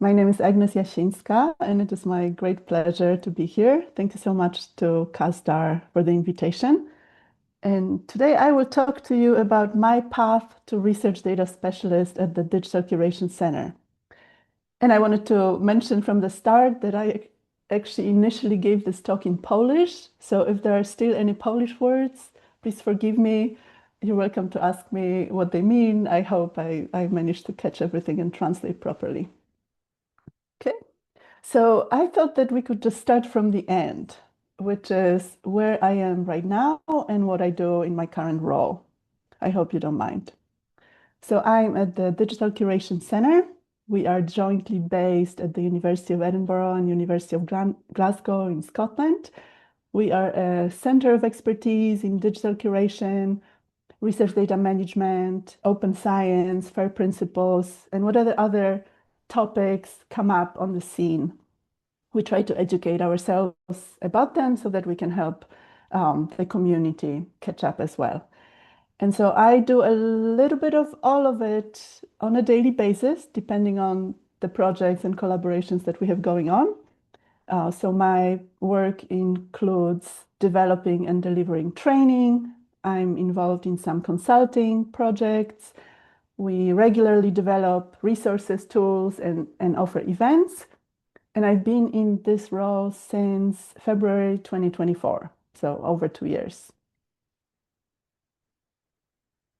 My name is Agnes Jasińska, and it is my great pleasure to be here. Thank you so much to CASDAR for the invitation. And today I will talk to you about my path to research data specialist at the Digital Curation Center. And I wanted to mention from the start that I actually initially gave this talk in Polish. So if there are still any Polish words, please forgive me. You're welcome to ask me what they mean. I hope I managed to catch everything and translate properly. Okay. So I thought that we could just start from the end, which is where I am right now and what I do in my current role. I hope you don't mind. So I'm at the Digital Curation Center. We are jointly based at the University of Edinburgh and University of Glasgow in Scotland. We are a center of expertise in digital curation, research data management, open science, FAIR principles, and whatever other topics come up on the scene. We try to educate ourselves about them so that we can help the community catch up as well. And so I do a little bit of all of it on a daily basis, depending on the projects and collaborations that we have going on. So my work includes developing and delivering training. I'm involved in some consulting projects. We regularly develop resources, tools, and offer events. And I've been in this role since February 2024, so over 2 years.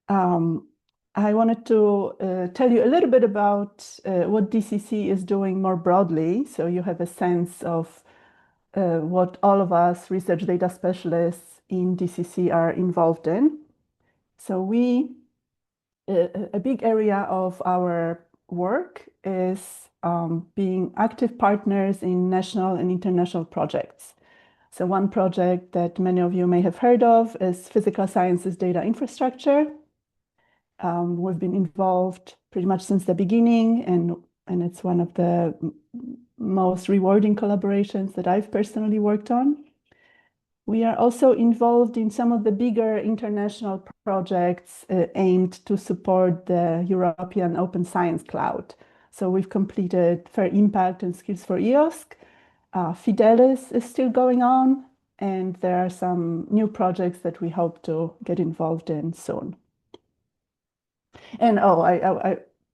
I wanted to tell you a little bit about what DCC is doing more broadly, so you have a sense of what all of us research data specialists in DCC are involved in. So a big area of our work is being active partners in national and international projects. So one project that many of you may have heard of is Physical Sciences Data Infrastructure. We've been involved pretty much since the beginning, and it's one of the most rewarding collaborations that I've personally worked on. We are also involved in some of the bigger international projects aimed to support the European Open Science Cloud. So we've completed Fair Impact and Skills for EOSC. Fidelis is still going on, and there are some new projects that we hope to get involved in soon. And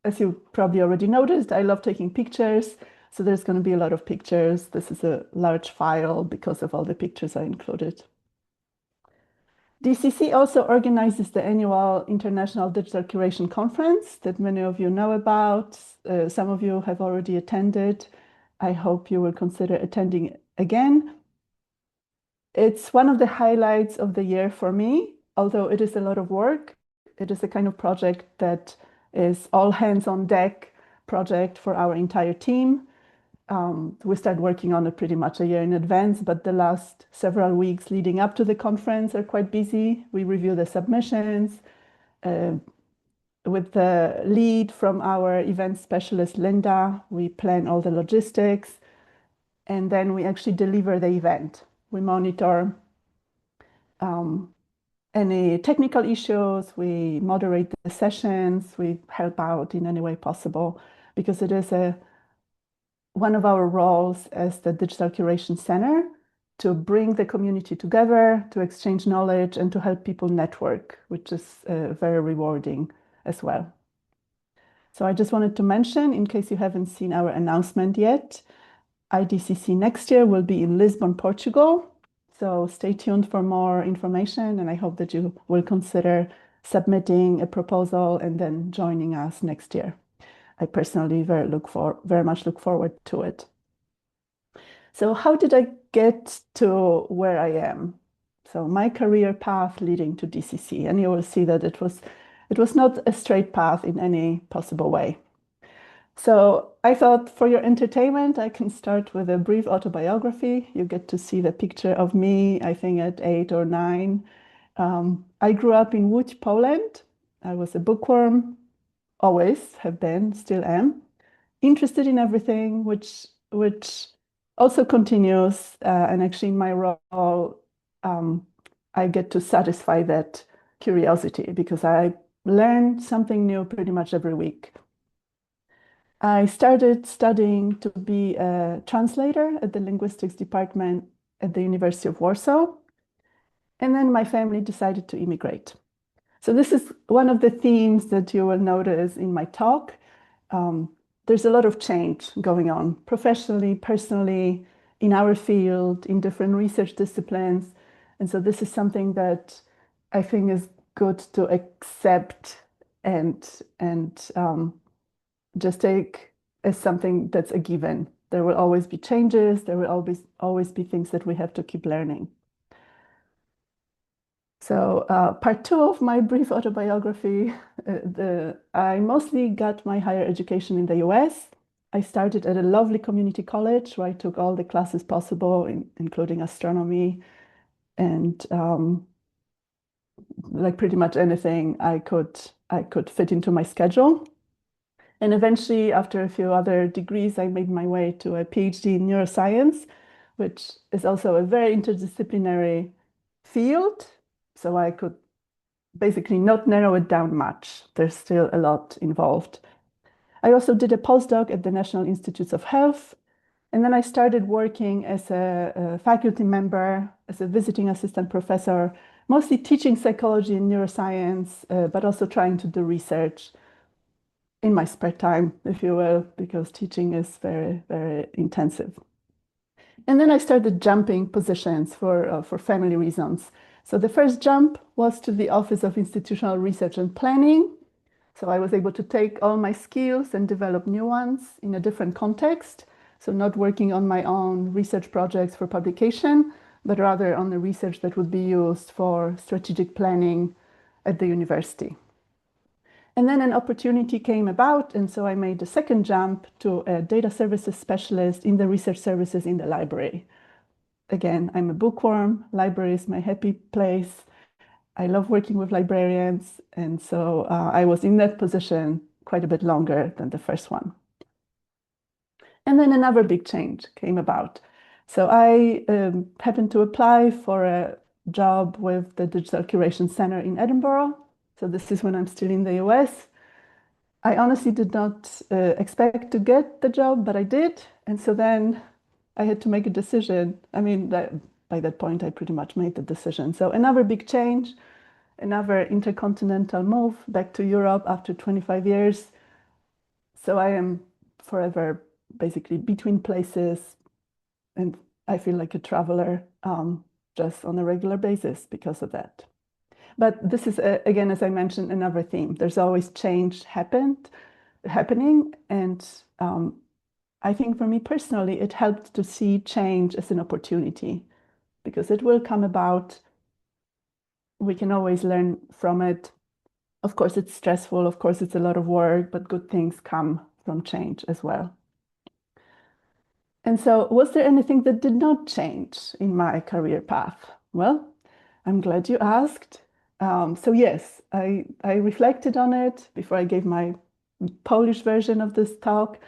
as you probably already noticed, I love taking pictures. So there's going to be a lot of pictures. This is a large file because of all the pictures I included. DCC also organizes the annual International Digital Curation Conference that many of you know about. Some of you have already attended. I hope you will consider attending again. It's one of the highlights of the year for me, although it is a lot of work. It is a kind of project that is all hands on deck project for our entire team. We start working on it pretty much a year in advance, but the last several weeks leading up to the conference are quite busy. We review the submissions with the lead from our event specialist, Linda. We plan all the logistics, and then we actually deliver the event. We monitor any technical issues, we moderate the sessions, we help out in any way possible, because it is one of our roles as the Digital Curation Center to bring the community together, to exchange knowledge, and to help people network, which is very rewarding as well. So I just wanted to mention, in case you haven't seen our announcement yet, IDCC next year will be in Lisbon, Portugal. So stay tuned for more information, and I hope that you will consider submitting a proposal and then joining us next year. I personally very much look forward to it. So how did I get to where I am? So my career path leading to DCC, and you will see that it was not a straight path in any possible way. So I thought for your entertainment, I can start with a brief autobiography. You get to see the picture of me, I think at 8 or 9. I grew up in Łódź, Poland. I was a bookworm, always have been, still am, interested in everything, which also continues. And actually in my role, I get to satisfy that curiosity because I learn something new pretty much every week. I started studying to be a translator at the linguistics department at the University of Warsaw. And then my family decided to immigrate. So this is one of the themes that you will notice in my talk. Um, there's a lot of change going on professionally, personally, in our field, in different research disciplines. And so this is something that I think is good to accept and just take as something that's a given. There will always be changes. There will always be things that we have to keep learning. So part two of my brief autobiography, I mostly got my higher education in the US. I started at a lovely community college where I took all the classes possible, including astronomy and like pretty much anything I could fit into my schedule. And eventually, after a few other degrees, I made my way to a Ph.D. in neuroscience, which is also a very interdisciplinary field. So I could basically not narrow it down much. There's still a lot involved. I also did a postdoc at the National Institutes of Health. And then I started working as a faculty member, as a visiting assistant professor, mostly teaching psychology and neuroscience, but also trying to do research in my spare time, if you will, because teaching is very, very intensive. And then I started jumping positions for family reasons. So the first jump was to the Office of Institutional Research and Planning. So I was able to take all my skills and develop new ones in a different context. So not working on my own research projects for publication, but rather on the research that would be used for strategic planning at the university. And then an opportunity came about, and so I made a second jump to a data services specialist in the research services in the library. Again, I'm a bookworm. Library is my happy place. I love working with librarians, and so I was in that position quite a bit longer than the first one. And then another big change came about. So I happened to apply for a job with the Digital Curation Center in Edinburgh. So this is when I'm still in the US. I honestly did not expect to get the job, but I did. And so then I had to make a decision. I mean, by that point, I pretty much made the decision. So another big change, another intercontinental move back to Europe after 25 years. So I am forever basically between places, and I feel like a traveler just on a regular basis because of that. But this is, again, as I mentioned, another theme. There's always change happening. And I think for me personally, it helped to see change as an opportunity because it will come about. We can always learn from it. Of course, it's stressful. Of course, it's a lot of work, but good things come from change as well. And so, was there anything that did not change in my career path? Well, I'm glad you asked. So yes, I reflected on it before I gave my Polish version of this talk,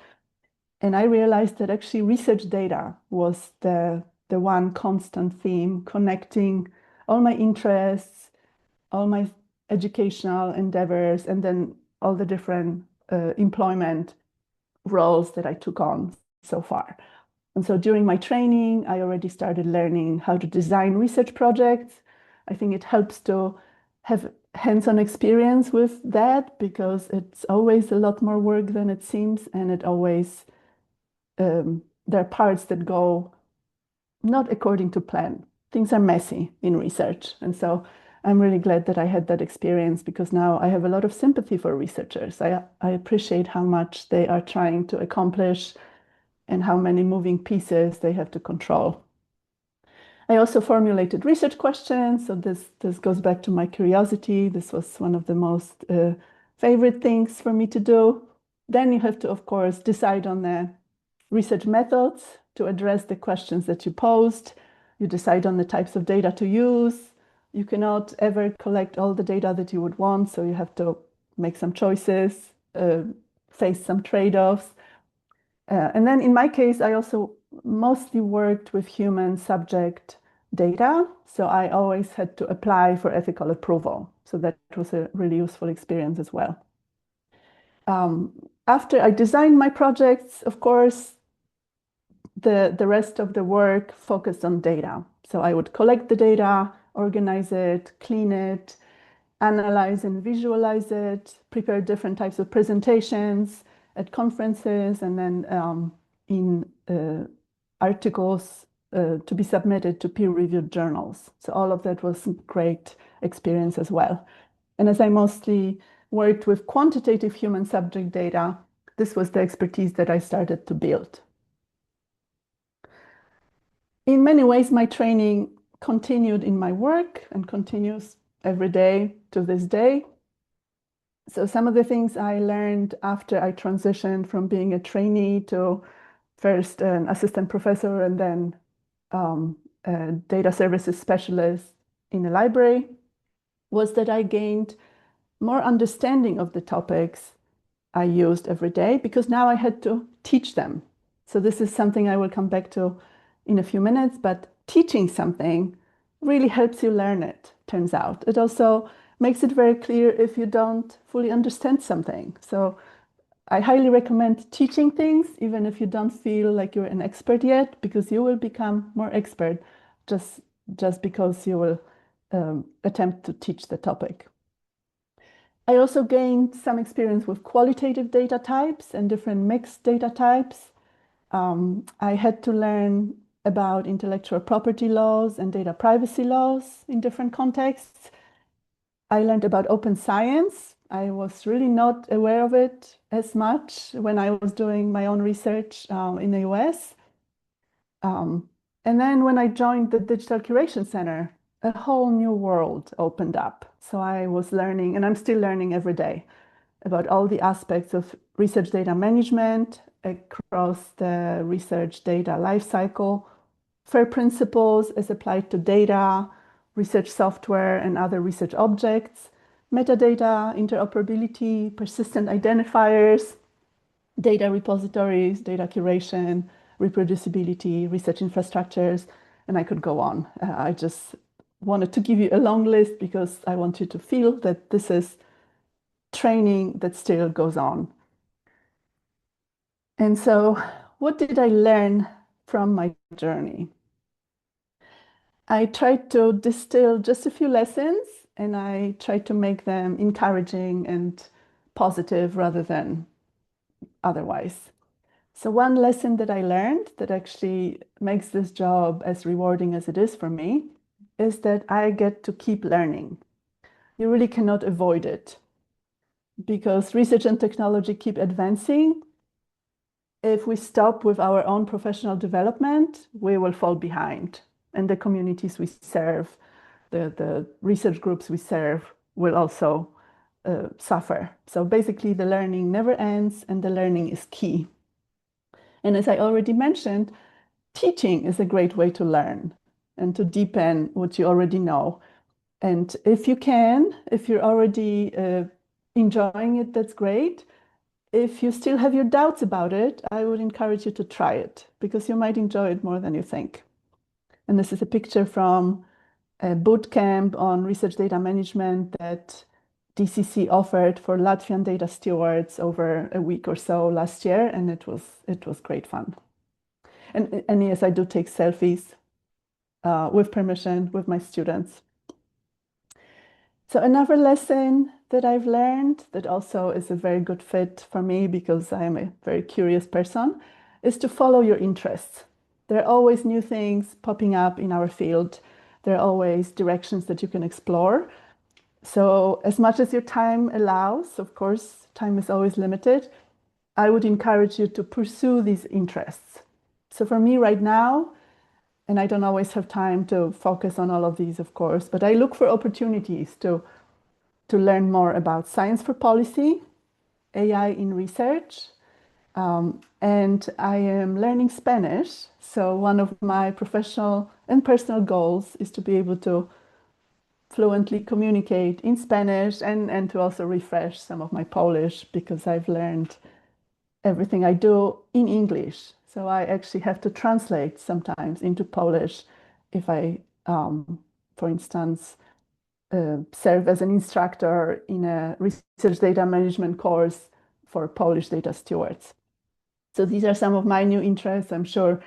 and I realized that actually research data was the one constant theme connecting all my interests, all my educational endeavors, and then all the different employment roles that I took on so far. And so during my training, I already started learning how to design research projects. I think it helps to have hands-on experience with that because it's always a lot more work than it seems, and it always there are parts that go not according to plan. Things are messy in research, and so I'm really glad that I had that experience because now I have a lot of sympathy for researchers. I appreciate how much they are trying to accomplish and how many moving pieces they have to control. I also formulated research questions, so this goes back to my curiosity. This was one of the most favorite things for me to do. Then you have to, of course, decide on the research methods to address the questions that you posed. You decide on the types of data to use. You cannot ever collect all the data that you would want, so you have to make some choices, face some trade-offs. And then in my case, I also mostly worked with human subject data. So I always had to apply for ethical approval. So that was a really useful experience as well. after I designed my projects, of course, the rest of the work focused on data. So I would collect the data, organize it, clean it, analyze and visualize it, prepare different types of presentations at conferences, and then in articles to be submitted to peer-reviewed journals. So all of that was a great experience as well. And as I mostly worked with quantitative human subject data, this was the expertise that I started to build. In many ways, my training continued in my work and continues every day to this day. So some of the things I learned after I transitioned from being a trainee to first an assistant professor and then a data services specialist in a library was that I gained more understanding of the topics I used every day because now I had to teach them. So this is something I will come back to in a few minutes, but teaching something really helps you learn it, turns out. It also makes it very clear if you don't fully understand something. So I highly recommend teaching things, even if you don't feel like you're an expert yet, because you will become more expert just because you will attempt to teach the topic. I also gained some experience with qualitative data types and different mixed data types. I had to learn about intellectual property laws and data privacy laws in different contexts. I learned about open science. I was really not aware of it as much when I was doing my own research in the US. And then when I joined the Digital Curation Center, a whole new world opened up. So I was learning, and I'm still learning every day, about all the aspects of research data management across the research data lifecycle, FAIR principles as applied to data, research software and other research objects, metadata, interoperability, persistent identifiers, data repositories, data curation, reproducibility, research infrastructures, and I could go on. I just wanted to give you a long list because I want you to feel that this is training that still goes on. And so, what did I learn from my journey? I tried to distill just a few lessons and I tried to make them encouraging and positive rather than otherwise. So, one lesson that I learned that actually makes this job as rewarding as it is for me is that I get to keep learning. You really cannot avoid it because research and technology keep advancing. If we stop with our own professional development, we will fall behind. And the communities we serve, the research groups we serve will also suffer. So basically, the learning never ends and the learning is key. And as I already mentioned, teaching is a great way to learn and to deepen what you already know. And if you can, if you're already enjoying it, that's great. If you still have your doubts about it, I would encourage you to try it because you might enjoy it more than you think. And this is a picture from a boot camp on research data management that DCC offered for Latvian data stewards over a week or so last year, and it was great fun. And yes, I do take selfies with permission with my students. So another lesson that I've learned that also is a very good fit for me because I am a very curious person is to follow your interests. There are always new things popping up in our field. There are always directions that you can explore. So as much as your time allows, of course, time is always limited, I would encourage you to pursue these interests. So for me right now, and I don't always have time to focus on all of these, of course, but I look for opportunities to learn more about science for policy, AI in research, and I am learning Spanish. So one of my professional and personal goals is to be able to fluently communicate in Spanish and to also refresh some of my Polish because I've learned everything I do in English. So I actually have to translate sometimes into Polish if I, for instance, serve as an instructor in a research data management course for Polish data stewards. So these are some of my new interests. I'm sure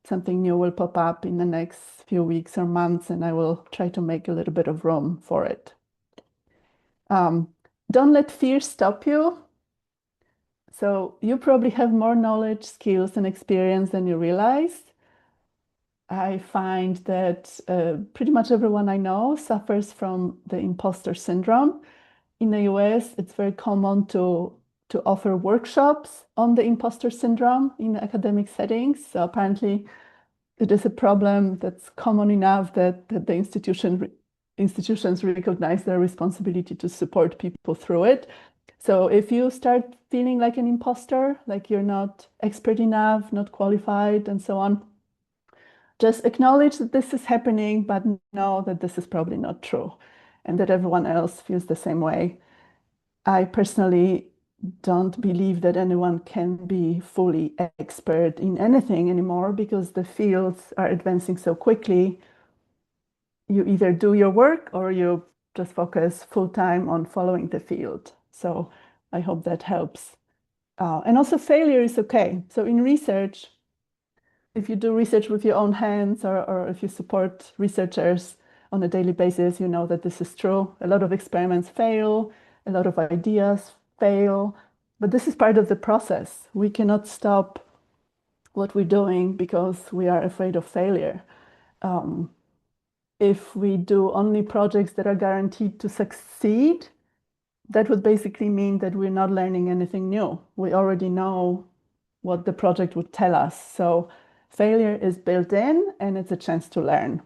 something new will pop up in the next few weeks or months, and I will try to make a little bit of room for it. Don't let fear stop you. So you probably have more knowledge, skills, and experience than you realize. I find that pretty much everyone I know suffers from the imposter syndrome. In the US, it's very common to offer workshops on the imposter syndrome in academic settings. So apparently, it is a problem that's common enough that the institutions recognize their responsibility to support people through it. So if you start feeling like an imposter, like you're not expert enough, not qualified, and so on, just acknowledge that this is happening, but know that this is probably not true and that everyone else feels the same way. I personally don't believe that anyone can be fully expert in anything anymore because the fields are advancing so quickly. You either do your work or you just focus full time on following the field. So I hope that helps. And also failure is okay. So in research, if you do research with your own hands or if you support researchers on a daily basis, you know that this is true. A lot of experiments fail, a lot of ideas fail, but this is part of the process. We cannot stop what we're doing because we are afraid of failure. If we do only projects that are guaranteed to succeed, that would basically mean that we're not learning anything new. We already know what the project would tell us. So failure is built in and it's a chance to learn.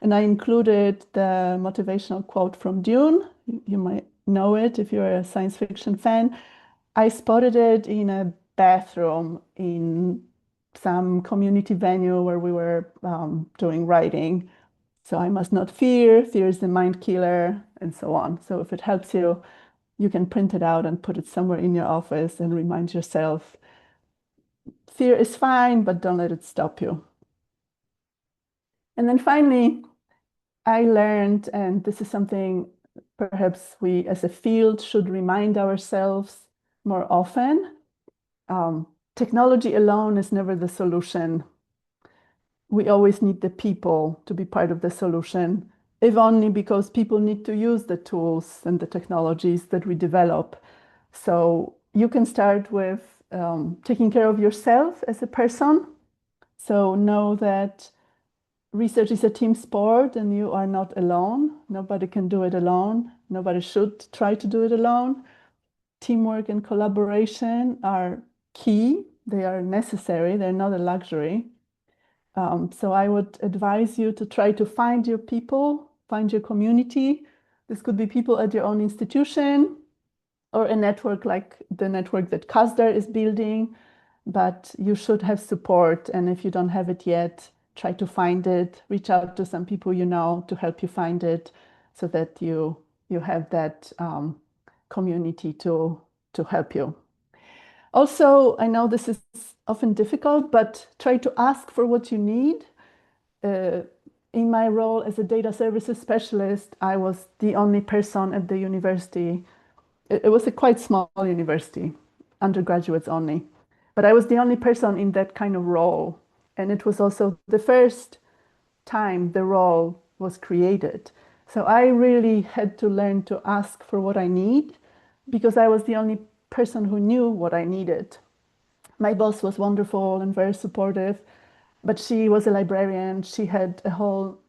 And I included the motivational quote from Dune. You might know it if you're a science fiction fan. I spotted it in a bathroom in some community venue where we were doing writing. So I must not fear, fear is the mind killer, and so on. So if it helps you, you can print it out and put it somewhere in your office and remind yourself, fear is fine, but don't let it stop you. And then finally, I learned, and this is something perhaps we as a field should remind ourselves more often. Technology alone is never the solution. We always need the people to be part of the solution, if only because people need to use the tools and the technologies that we develop. So you can start with taking care of yourself as a person. So know that research is a team sport and you are not alone. Nobody can do it alone. Nobody should try to do it alone. Teamwork and collaboration are key. They are necessary. They're not a luxury. So I would advise you to try to find your people, find your community. This could be people at your own institution or a network like the network that CASDAR is building, but you should have support. And if you don't have it yet, try to find it, reach out to some people you know to help you find it so that you have that community to help you. Also, I know this is often difficult, but try to ask for what you need. In my role as a data services specialist, I was the only person at the university. It was a quite small university, undergraduates only. But I was the only person in that kind of role. And it was also the first time the role was created. So I really had to learn to ask for what I need because I was the only person who knew what I needed. My boss was wonderful and very supportive, but she was a librarian. She had a whole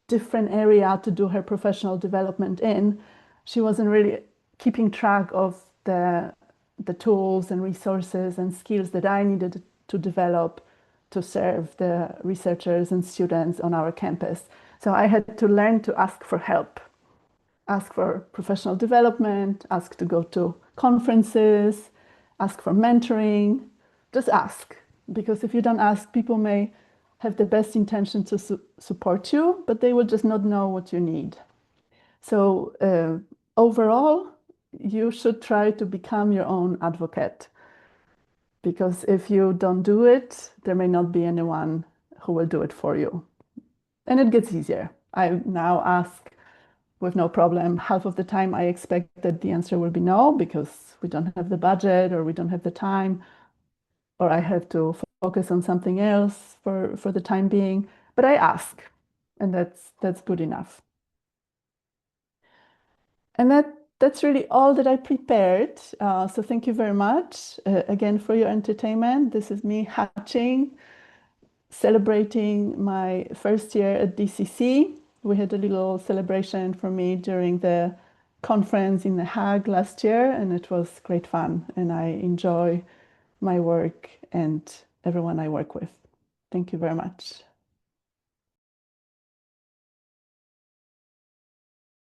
different area to do her professional development in. She wasn't really keeping track of the tools and resources and skills that I needed to develop to serve the researchers and students on our campus. So I had to learn to ask for help, ask for professional development, ask to go to conferences, ask for mentoring. Just ask, because if you don't ask, people may have the best intention to support you, but they will just not know what you need. So overall, you should try to become your own advocate, because if you don't do it, there may not be anyone who will do it for you. And it gets easier. I now ask with no problem. Half of the time I expect that the answer will be no, because we don't have the budget or we don't have the time, or I have to focus on something else for the time being. But I ask, and that's good enough. And that's really all that I prepared. So thank you very much again for your entertainment. This is me hatching, celebrating my first year at DCC. We had a little celebration for me during the conference in The Hague last year, and it was great fun. And I enjoy my work and everyone I work with. Thank you very much.